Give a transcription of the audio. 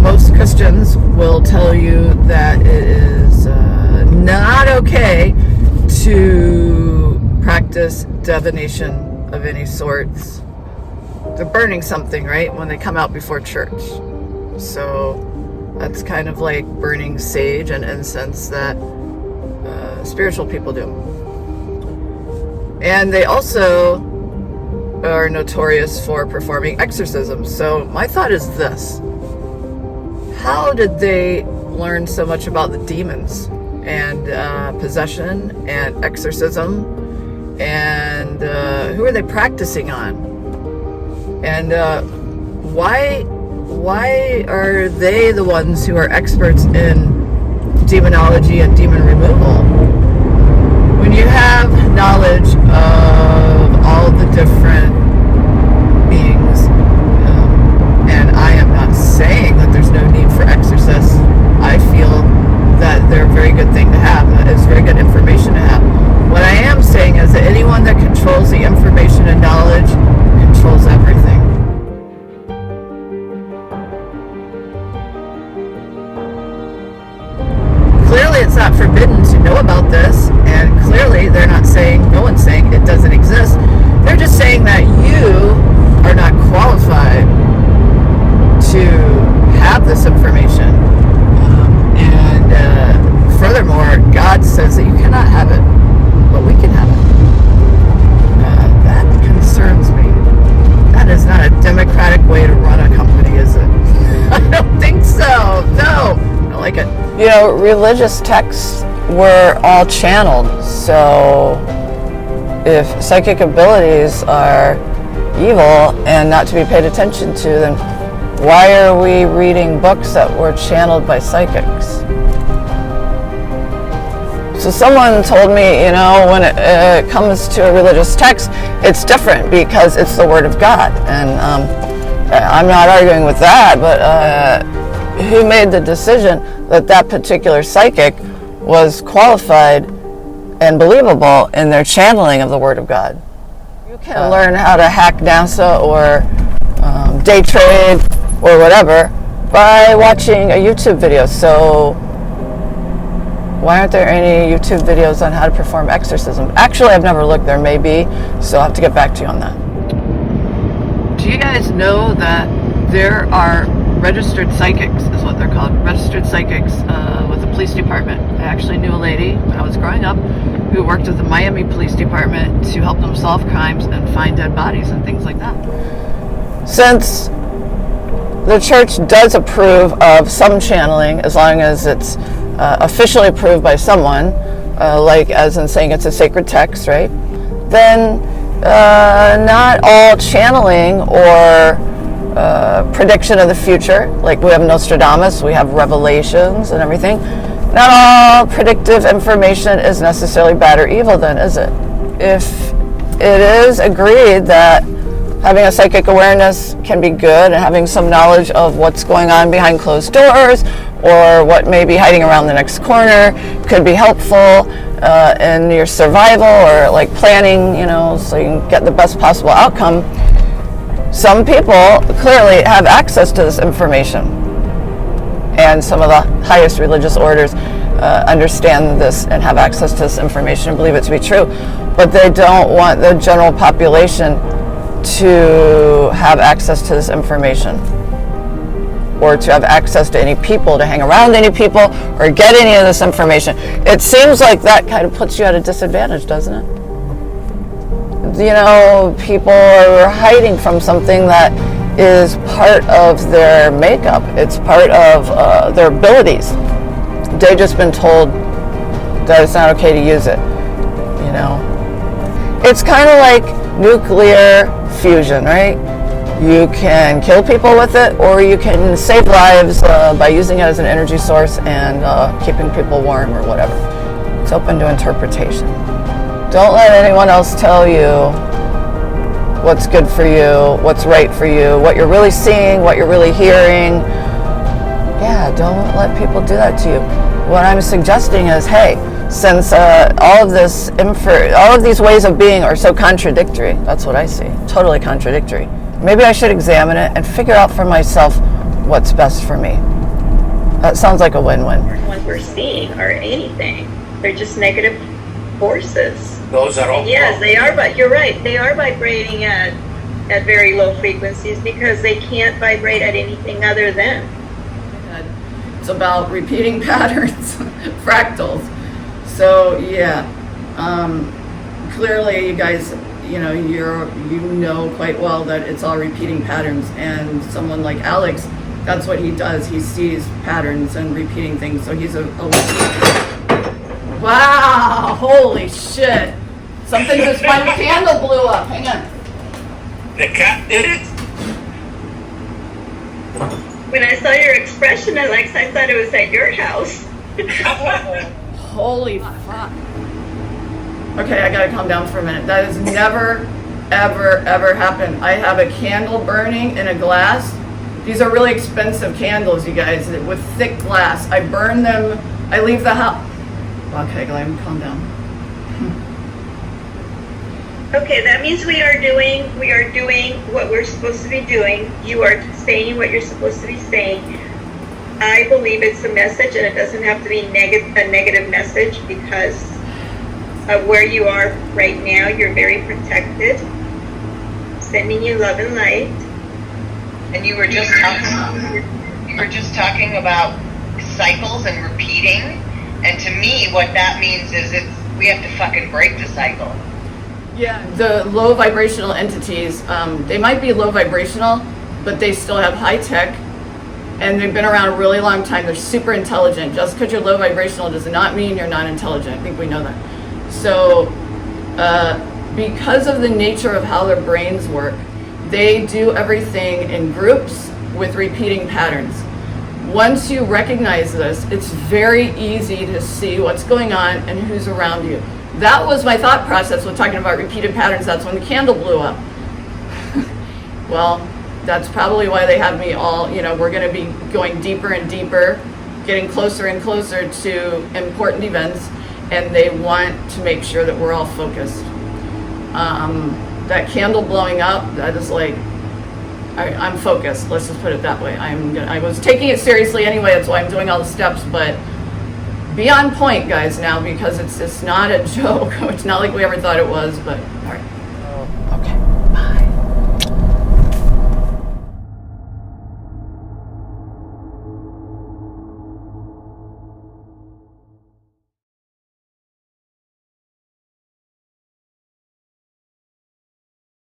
Most Christians will tell you that it is not okay to practice divination of any sorts. They're burning something, right, when they come out before church. So that's kind of like burning sage and incense that spiritual people do. And they also are notorious for performing exorcisms. So my thought is this: how did they learn so much about the demons and possession and exorcism, and who are they practicing on? And why are they the ones who are experts in demonology and demon removal when you have knowledge of all the different beings? And I am not saying that there's no need for exorcists. I feel that they're a very good thing to have. It's very good information to have. What I am saying is that anyone that controls the information and knowledge controls everything. Clearly it's not forbidden to know about this, and clearly they're not saying, no one's saying it doesn't exist. They're just saying that you are not qualified to have this information. Furthermore, God says that you cannot have it, but we can have it. That concerns me. That is not a democratic way to run a company, is it? I don't think so. No, I don't like it. Religious texts were all channeled, so if psychic abilities are evil and not to be paid attention to, then why are we reading books that were channeled by psychics? So someone told me, when it comes to a religious text, it's different because it's the Word of God. And I'm not arguing with that, but who made the decision that that particular psychic was qualified and believable in their channeling of the Word of God? You can learn how to hack NASA or day trade or whatever by watching a YouTube video. So why aren't there any YouTube videos on how to perform exorcism? Actually, I've never looked. There may be, so I'll have to get back to you on that. Do you guys know that there are registered psychics, is what they're called, registered psychics with the police department? I actually knew a lady when I was growing up who worked with the Miami Police Department to help them solve crimes and find dead bodies and things like that. Since the church does approve of some channeling, as long as it's officially approved by someone, like as in saying it's a sacred text, right? Then not all channeling or prediction of the future, like we have Nostradamus, we have Revelations and everything, not all predictive information is necessarily bad or evil then, is it? If it is agreed that having a psychic awareness can be good and having some knowledge of what's going on behind closed doors or what may be hiding around the next corner could be helpful in your survival or like planning, so you can get the best possible outcome. Some people clearly have access to this information, and some of the highest religious orders understand this and have access to this information and believe it to be true, but they don't want the general population to have access to this information or to have access to any people, to hang around any people or get any of this information. It seems like that kind of puts you at a disadvantage, doesn't it? People are hiding from something that is part of their makeup. It's part of their abilities. They've just been told that it's not okay to use it, It's kind of like nuclear fusion, right? You can kill people with it, or you can save lives by using it as an energy source and keeping people warm or whatever. It's open to interpretation. Don't let anyone else tell you what's good for you, what's right for you, what you're really seeing, what you're really hearing. Yeah, don't let people do that to you. What I'm suggesting is, hey, since all of these ways of being are so contradictory, that's what I see, totally contradictory, maybe I should examine it and figure out for myself what's best for me. That sounds like a win-win. Ones we're seeing are anything. They're just negative forces. Those are all. Yes, they are, but you're right. They are vibrating at very low frequencies because they can't vibrate at anything other than. It's about repeating patterns, fractals. So yeah, clearly you guys, you know quite well that it's all repeating patterns, and someone like Alex, that's what he does. He sees patterns and repeating things. So he's a wow, holy shit. Something just, my candle blew up. Hang on. The cat did it? When I saw your expression, Alex, I thought it was at your house. Holy fuck. Okay, I gotta calm down for a minute. That has never, ever, ever happened. I have a candle burning in a glass. These are really expensive candles, you guys, with thick glass. I burn them, I leave the house. Okay, let me calm down. Okay, that means we are doing what we're supposed to be doing. You are saying what you're supposed to be saying. I believe it's a message, and it doesn't have to be a negative message, because of where you are right now. You're very protected. Sending you love and light. And you were just talking about cycles and repeating. And to me, what that means is we have to fucking break the cycle. Yeah, the low vibrational entities, they might be low vibrational, but they still have high tech, and they've been around a really long time. They're super intelligent. Just because you're low vibrational does not mean you're not intelligent. I think we know that. So, because of the nature of how their brains work, they do everything in groups with repeating patterns. Once you recognize this, it's very easy to see what's going on and who's around you. That was my thought process when talking about repeated patterns. That's when the candle blew up. Well, that's probably why they have me all, we're going to be going deeper and deeper, getting closer and closer to important events, and they want to make sure that we're all focused. That candle blowing up, that is like, I'm focused. Let's just put it that way. I was taking it seriously anyway. That's why I'm doing all the steps, but be on point, guys, now, because it's not a joke. It's not like we ever thought it was, but all right.